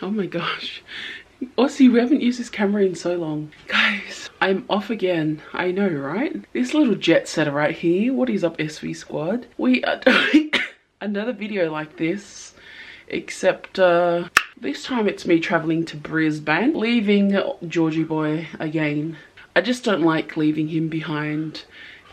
Oh my gosh. Aussie, we haven't used this camera in so long. Guys, I'm off again. I know, right? This little jet setter right here. What is up, SV squad? We are doing another video like this, except this time it's me traveling to Brisbane, leaving Georgie boy again. I just don't like leaving him behind.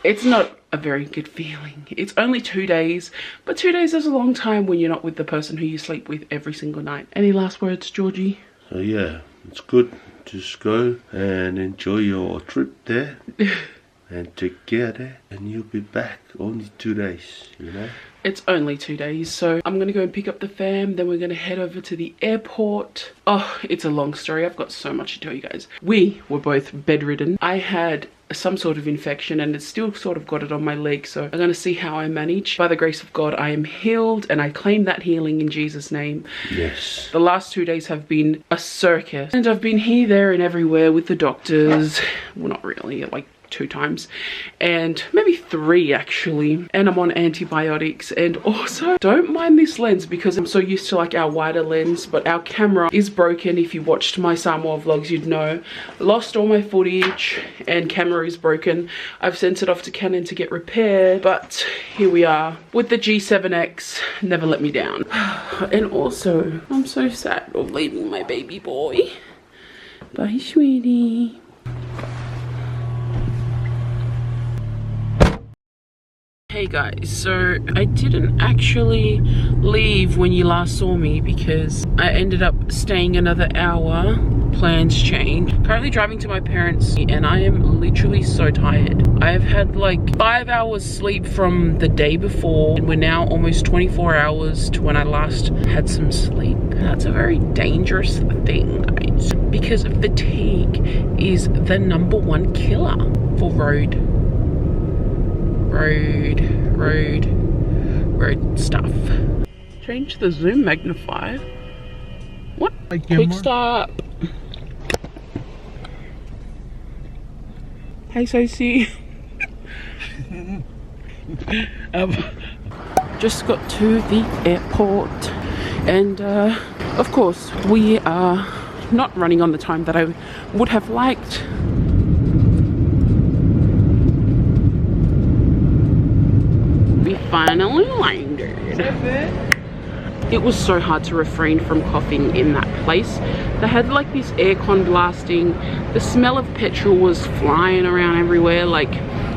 It's not a very good feeling. It's only 2 days, but 2 days is a long time when you're not with the person who you sleep with every single night. Any last words, Georgie? So yeah, it's good. Just go and enjoy your trip there and take care there, and you'll be back. Only 2 days, you know? It's only 2 days, so I'm gonna go and pick up the fam, then we're gonna head over to the airport. Oh, it's a long story. I've got so much to tell you guys. We were both bedridden. I had some sort of infection and it's still sort of got it on my leg, so I'm gonna see how I manage. By the grace of God, I am healed and I claim that healing in Jesus' name. Yes. The last 2 days have been a circus and I've been here, there and everywhere with the doctors. Well, not really, like 2 times and maybe 3 actually, and I'm on antibiotics. And also, don't mind this lens because I'm so used to like our wider lens, but our camera is broken. If you watched my Samoa vlogs, you'd know. I lost all my footage and camera is broken. I've sent it off to Canon to get repaired, but here we are with the G7X. Never let me down. And also, I'm so sad of leaving my baby boy. Bye, sweetie. Hey guys, so I didn't actually leave when you last saw me because I ended up staying another hour. Plans changed. Currently driving to my parents and I am literally so tired. I have had like 5 hours sleep from the day before and we're now almost 24 hours to when I last had some sleep. That's a very dangerous thing, guys, because fatigue is the #1 killer for road stuff. Change the zoom magnifier. What? Quick stop. Hey Sophie. Just got to the airport and of course we are not running on the time that I would have liked. We finally landed. It was so hard to refrain from coughing in that place. They had like this aircon blasting. The smell of petrol was flying around everywhere. Like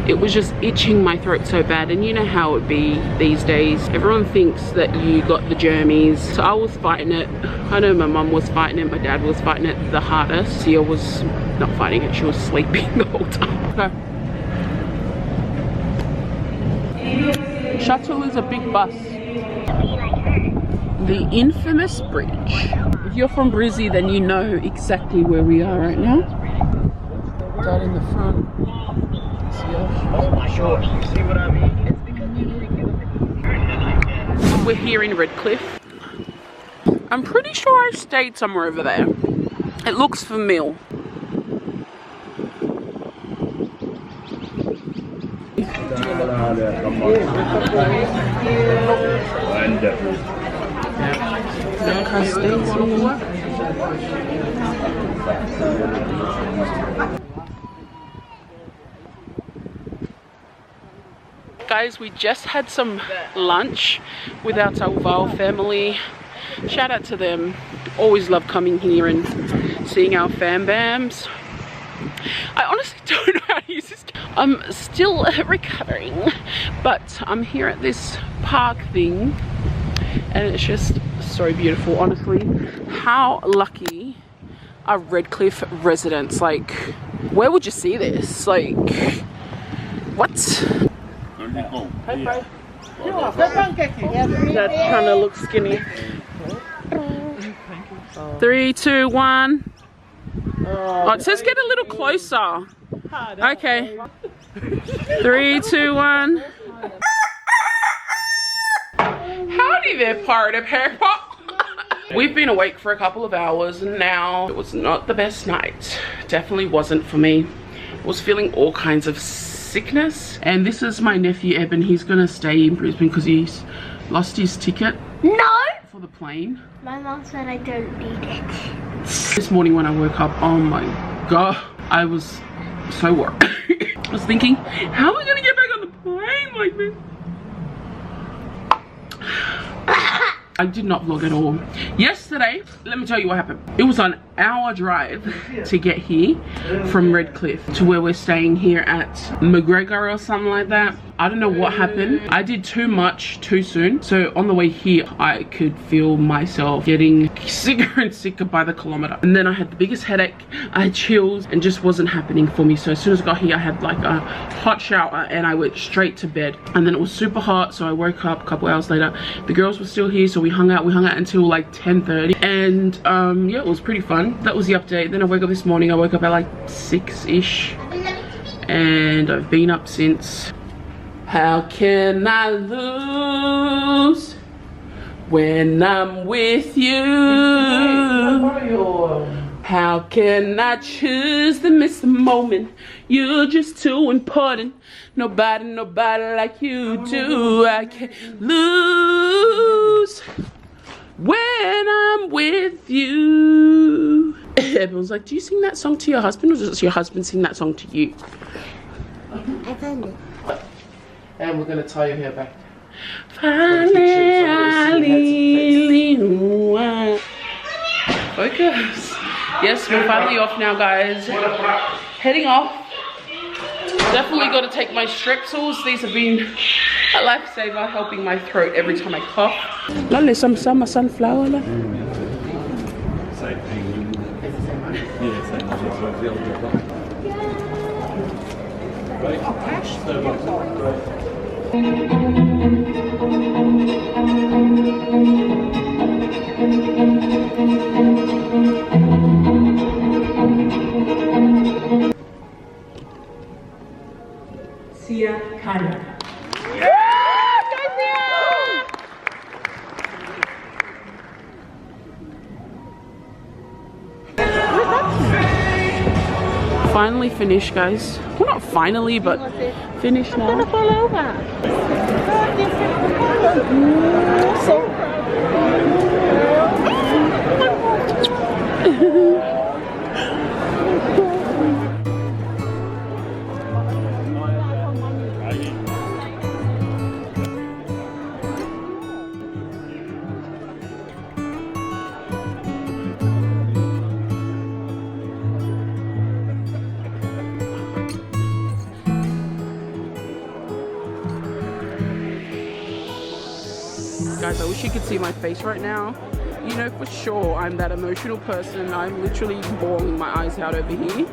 it was just itching my throat so bad. And you know how it be these days. Everyone thinks that you got the germies. So I was fighting it. I know my mum was fighting it. My dad was fighting it the hardest. Sia was not fighting it. She was sleeping the whole time. Okay. Shuttle is a big bus. The infamous bridge. If you're from Brizzy, then you know exactly where we are right now. Dad in the front. See what I mean? We're here in Redcliffe. I'm pretty sure I stayed somewhere over there. It looks familiar. Guys, we just had some lunch with our Tauvao family. Shout out to them. Always love coming here and seeing our fam bams. I honestly don't know how to use this. I'm still recovering, but I'm here at this park thing and it's just so beautiful. Honestly, how lucky are Redcliffe residents? Like, where would you see this? Like, what? Hey, Fred. That's trying to look skinny. 3, 2, 1. Oh, it says get a little closer. Okay. 3, 2, 1. Howdy there, part of people. We've been awake for a couple of hours and now it was not the best night. Definitely wasn't for me. I was feeling all kinds of sickness. And this is my nephew Eben. He's gonna stay in Brisbane because he's lost his ticket. No, for the plane. My mom said I don't need it. This morning when I woke up, oh my god, I was so worried. I was thinking, how am I gonna get back on the plane like this? I did not vlog at all. Yesterday, let me tell you what happened. It was an hour drive to get here from Redcliffe to where we're staying here at McGregor or something like that. I don't know what happened. I did too much too soon. So on the way here, I could feel myself getting sicker and sicker by the kilometer. And then I had the biggest headache. I had chills and just wasn't happening for me. So as soon as I got here, I had like a hot shower and I went straight to bed. And then it was super hot. So I woke up a couple hours later. The girls were still here. So we hung out until like 10:30. And yeah, it was pretty fun. That was the update. Then I woke up this morning. I woke up at like 6-ish. And I've been up since. How can I lose when I'm with you? How can I choose to miss the moment? You're just too important. Nobody like you do. I can't lose when I'm with you. Everyone's like, do you sing that song to your husband, or does your husband sing that song to you? I found it. And we're gonna tie your hair back. Finally, focus. Yes, we're finally off now, guys. Heading off. Definitely got to take my strepsils. These have been a lifesaver, helping my throat every time I cough. Lovely, some summer sunflower. Same thing. Yeah, same Sia Kaya. Finally finished, guys. Well, not finally, but finished now. Guys, I wish you could see my face right now. You know for sure I'm that emotional person. I'm literally bawling my eyes out over here.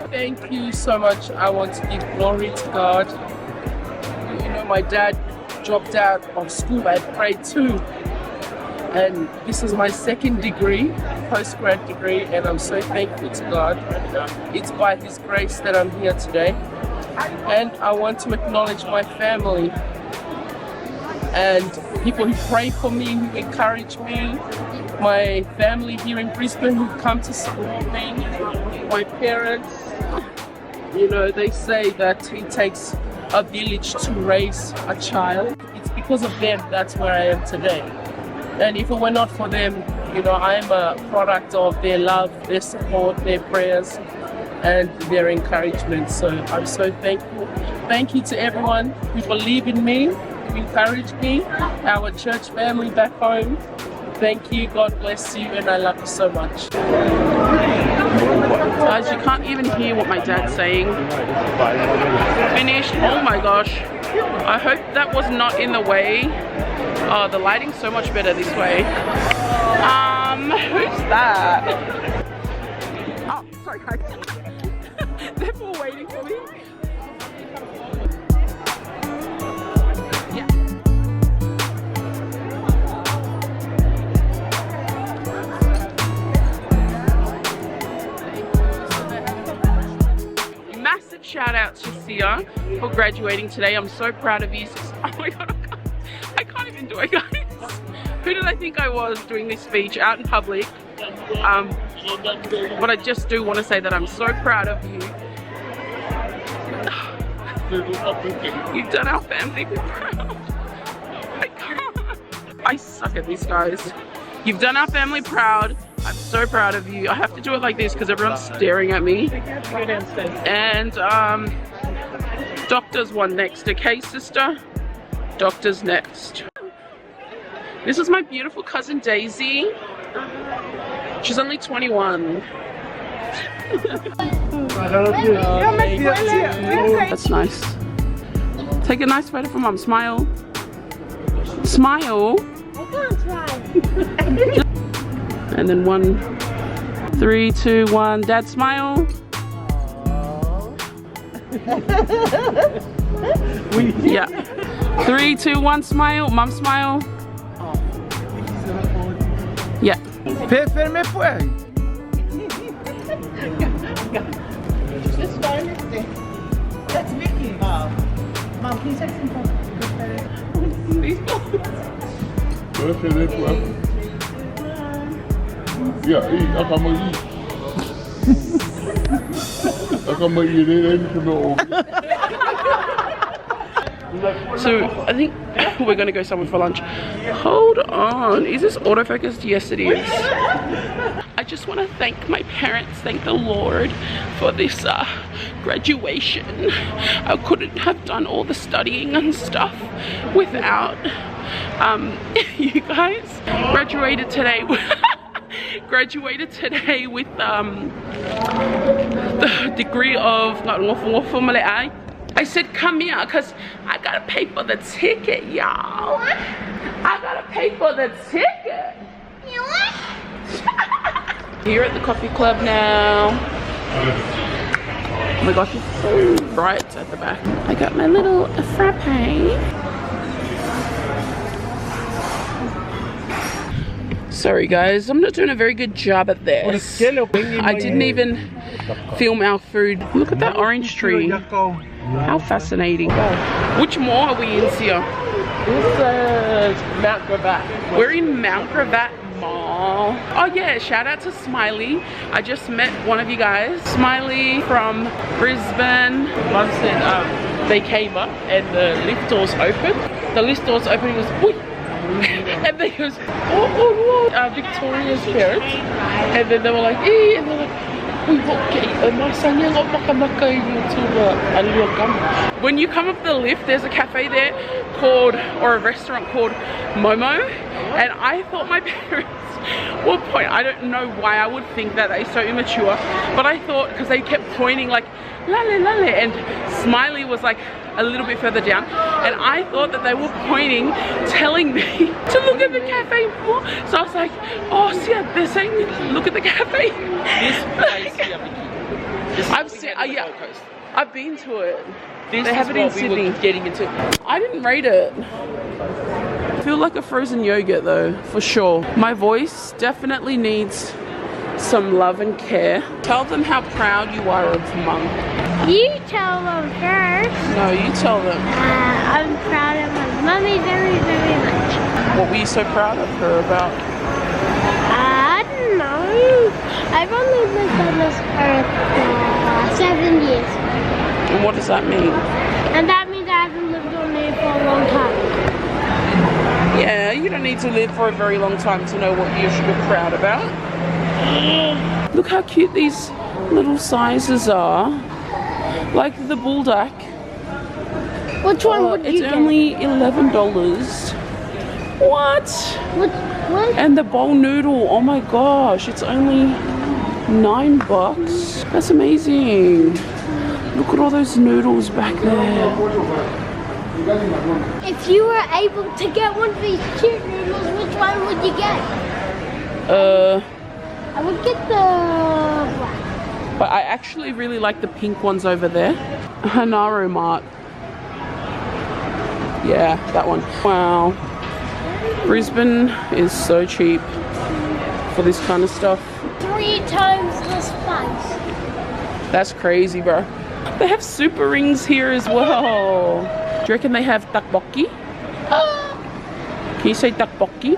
Thank you so much. I want to give glory to God. You know, my dad dropped out of school at grade 2, and this is my second degree, postgrad degree, and I'm so thankful to God. It's by His grace that I'm here today, and I want to acknowledge my family and people who pray for me, who encourage me, my family here in Brisbane who come to support me, my parents. You know, they say that it takes a village to raise a child. It's because of them that's where I am today. And if it were not for them, you know, I'm a product of their love, their support, their prayers, and their encouragement. So I'm so thankful. Thank you to everyone who believe in me, who encourage me, our church family back home. Thank you, God bless you, and I love you so much. Guys, you can't even hear what my dad's saying. Finished. Oh my gosh. I hope that was not in the way. Oh, the lighting's so much better this way. Who's that? Oh, sorry guys. They're all waiting for me. Shout out to Sia for graduating today. I'm so proud of you. Oh my god, I can't even I, guys? Who did I think I was doing this speech out in public? But I just do want to say that I'm so proud of you. You've done our family proud. I can't. I suck at this, guys. You've done our family proud. I'm so proud of you. I have to do it like this because everyone's staring at me. And doctor's one next. Okay, sister? Doctor's next. This is my beautiful cousin Daisy. She's only 21. That's nice. Take a nice photo for mom. Smile. Smile. I can't try. And then 1, 3, 2, 1. Dad, smile. Yeah. 3, 2, 1. Smile. Mom, smile. Yeah. That's Vicky. Mom, can you take some photos? Yeah, I come eat. I come eat it. So I think we're gonna go somewhere for lunch. Hold on, is this autofocused? Yes, it is. I just want to thank my parents, thank the Lord for this graduation. I couldn't have done all the studying and stuff without you guys. Graduated today. Graduated today with the degree of I said come here because I gotta pay for the ticket, y'all. I gotta pay for the ticket. Here at the coffee club now. Oh my gosh, it's so bright at the back. I got my little frappe. Sorry guys, I'm not doing a very good job at this. I didn't even film our food. Look at that orange tree. How fascinating. Which mall are we in, Sia? This is Mount Gravatt. We're in Mount Gravatt Mall. Oh yeah, shout out to Smiley. I just met one of you guys. Smiley from Brisbane. Mum said they came up and the lift doors opened. The lift doors opened, he was, whoo! And then he goes, Victoria's parents. And then they were like, eh, and they're like, when you come up the lift, there's a cafe there called, or a restaurant called Momo, and I thought my parents were pointing. I don't know why I would think that, they're so immature, but I thought, because they kept pointing like lale lale, and Smiley was like a little bit further down, and I thought that they were pointing, telling me to look at the cafe more. So I was like, oh, see, they're saying look at the cafe. This place here, Vicky. I've seen, yeah, I've been to it. This they have it in Sydney. We were getting into. I didn't rate it. I feel like a frozen yogurt though, for sure. My voice definitely needs some love and care. Tell them how proud you are of Mum. You tell them first. No, you tell them. I'm proud of my mummy very, very much. What were you so proud of her about? I don't know. I've only lived on this earth for 7 years. And what does that mean? And that means I haven't lived on there for a long time. Yeah, you don't need to live for a very long time to know what you should be proud about. Look how cute these little sizes are. Like the bulldog. Which one would you it's get? only $11. What? What? And the bowl noodle, oh my gosh, it's only $9. That's amazing. Look at all those noodles back there. If you were able to get one of these cute noodles, which one would you get? I would get the black. But I actually really like the pink ones over there. Hanaro Mart. Yeah, that one. Wow. Brisbane is so cheap for this kind of stuff. 3 times the spice. That's crazy, bro. They have super rings here as well. Do you reckon they have tteokbokki? Can you say tteokbokki?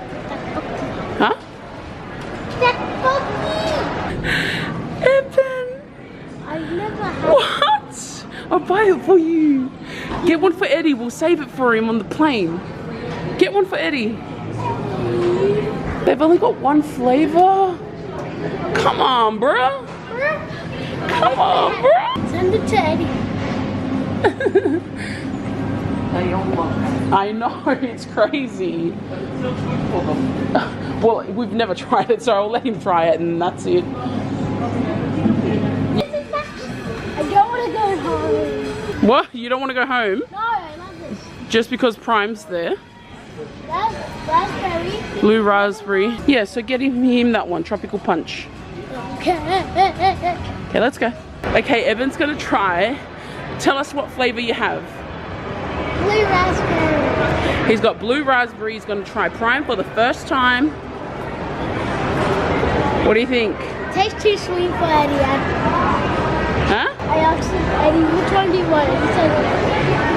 Huh? Evan! I've never had. What? I'll buy it for you. Get one for Eddie. We'll save it for him on the plane. Get one for Eddie. They've only got one flavor. Come on, bruh. Come on, bruh. Send it to Eddie. I know, it's crazy. Well, we've never tried it, so I'll let him try it and that's it. I don't want to go home. What? You don't want to go home? No, I love this. Just because Prime's there? That's raspberry. Blue raspberry. Yeah, so get him that one, Tropical Punch. Okay. Okay, let's go. Okay, Evan's gonna try. Tell us what flavor you have. Blue raspberry. He's got blue raspberry. He's gonna try Prime for the first time. What do you think? Tastes too sweet for Eddie. Huh? I asked Eddie, which one do you want? He said,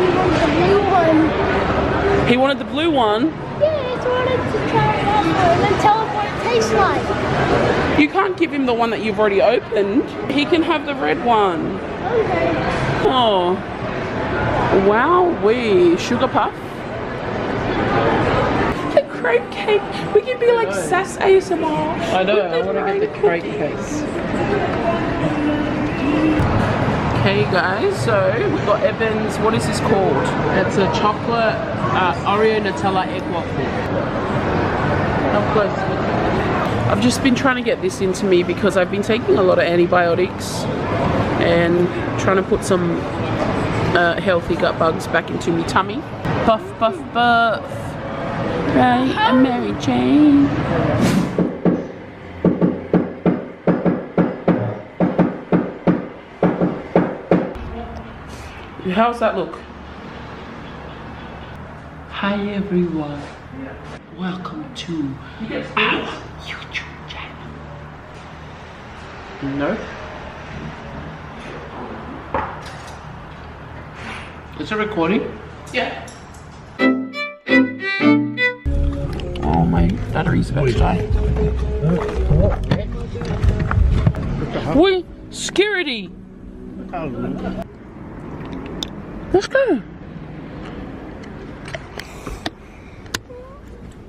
he wanted the blue one. He wanted the blue one. Yeah, I just wanted to try it out and then tell him what it tastes like. You can't give him the one that you've already opened. He can have the red one. Okay. Oh. Wow, sugar puff. The crepe cake. We can be like Sass ASMR. I know, I want to get the crepe case. Okay guys, so we've got Evan's, what is this called? It's a chocolate Oreo Nutella egg waffle. Of course. I've just been trying to get this into me because I've been taking a lot of antibiotics and trying to put some healthy gut bugs back into my tummy. Puff, puff, puff. Right, I'm Mary Jane. How's that look? Hi everyone. Welcome to our YouTube channel. No? Is it recording? Yeah. Oh, my battery's about to die. Wait, security! Let's go.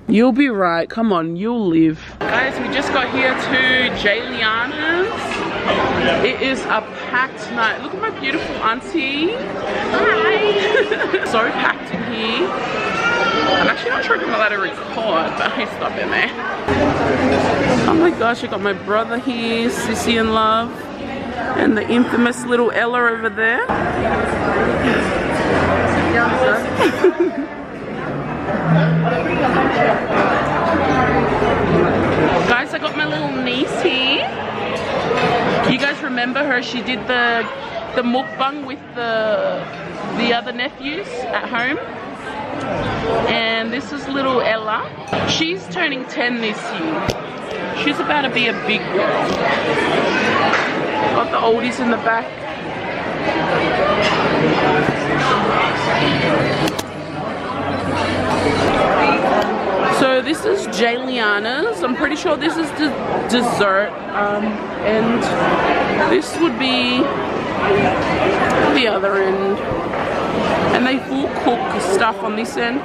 You'll be right. Come on, you'll live. Guys, we just got here to Jayliana's. It is a packed night. Look at my beautiful auntie. Hi. So packed in here. I'm actually not sure if I'm allowed to record, but hey, stop it, man. Oh my gosh, I got my brother here, Sissy in love. And the infamous little Ella over there. Guys, I got my little niece here. You guys remember her? She did the mukbang with the other nephews at home. And this is little Ella. She's turning 10 this year. She's about to be a big girl. Got the oldies in the back. So this is Jayliana's. I'm pretty sure this is the dessert. And this would be the other end. And they full cook stuff on this end.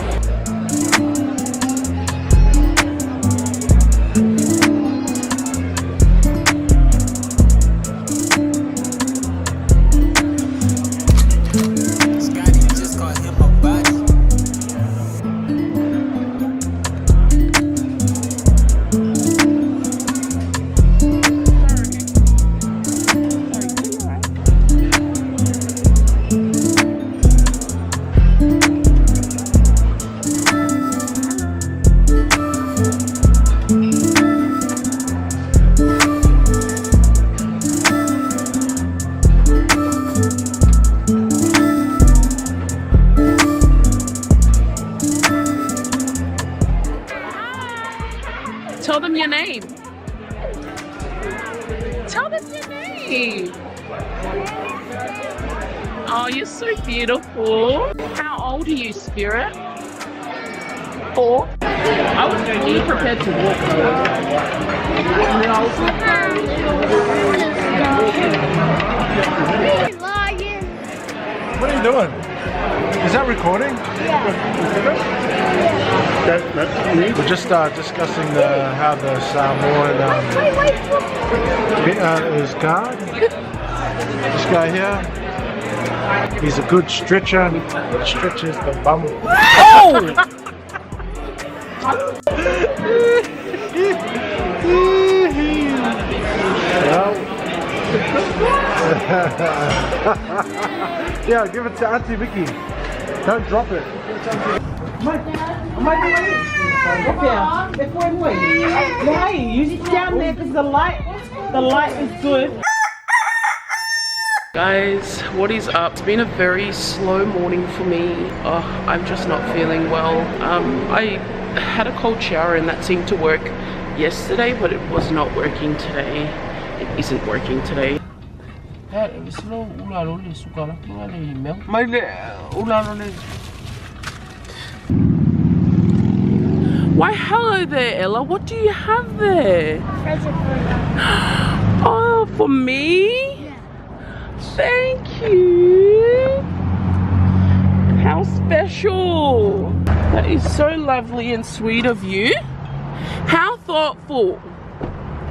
Tell them your name. Tell them your name. Oh, you're so beautiful. How old are you, Spirit? 4? I was fully prepared to walk though. And then I was like, What are you doing? Is that recording? We're just discussing how the Samoan is guard. This guy here, he's a good stretcher. He stretches the bum. oh! Yeah, give it to Auntie Vicky. Don't drop it. No, you sit down there because the light is good. Guys, what is up? It's been a very slow morning for me. Oh, I'm just not feeling well. I had a cold shower and that seemed to work yesterday, but it was not working today. It isn't working today. Why, hello there, Ella. What do you have there? Oh, for me? Thank you. How special. That is so lovely and sweet of you. How thoughtful.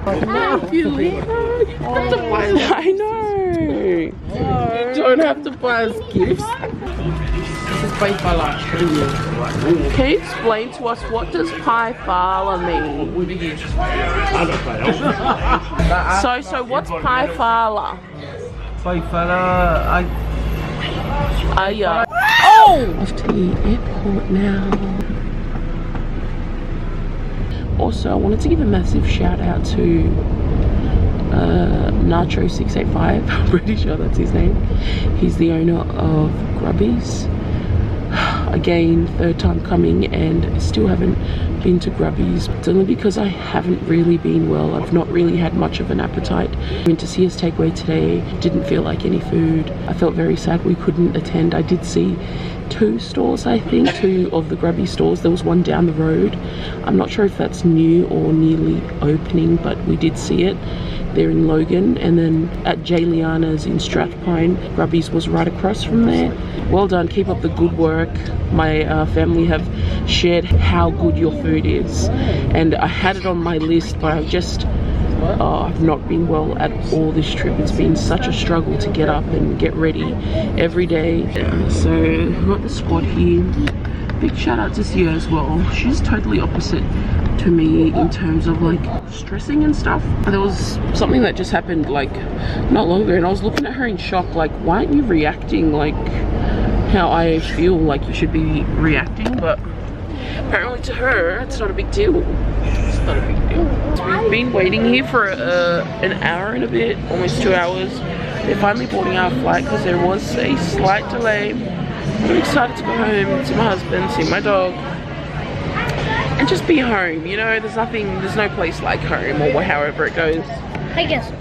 Thank you. You have to buy us. I know. You don't have to buy us gifts. Can you explain to us what does pai fala mean? So what's pai fala? Oh! Off to the airport now. Also, I wanted to give a massive shout out to Nacho685. I'm pretty sure that's his name. He's the owner of Grubby's. Again, third time coming, and still haven't been to Grubby's. It's only because I haven't really been well. I've not really had much of an appetite. Went to see his takeaway today, didn't feel like any food. I felt very sad we couldn't attend. I did see two stores, I think, two of the Grubby stores. There was one down the road. I'm not sure if that's new or nearly opening, but we did see it. They're in Logan, and then at Jayliana's in Strathpine, Grubby's was right across from there. Well done, keep up the good work. My family have shared how good your food is, and I had it on my list, but I've not been well at all this trip. It's been such a struggle to get up and get ready every day. So we've got the squad here. Big shout out to Sia as well. She's totally opposite to me in terms of like stressing and stuff. There was something that just happened like not long ago, and I was looking at her in shock, like, why aren't you reacting like how I feel like you should be reacting? But apparently to her it's not a big deal. It's not a big deal. So we've been waiting here for an hour and a bit, almost 2 hours. They're finally boarding our flight because there was a slight delay. I'm excited to go home, see my husband, see my dog, and just be home. You know, there's no place like home, or however it goes. I guess.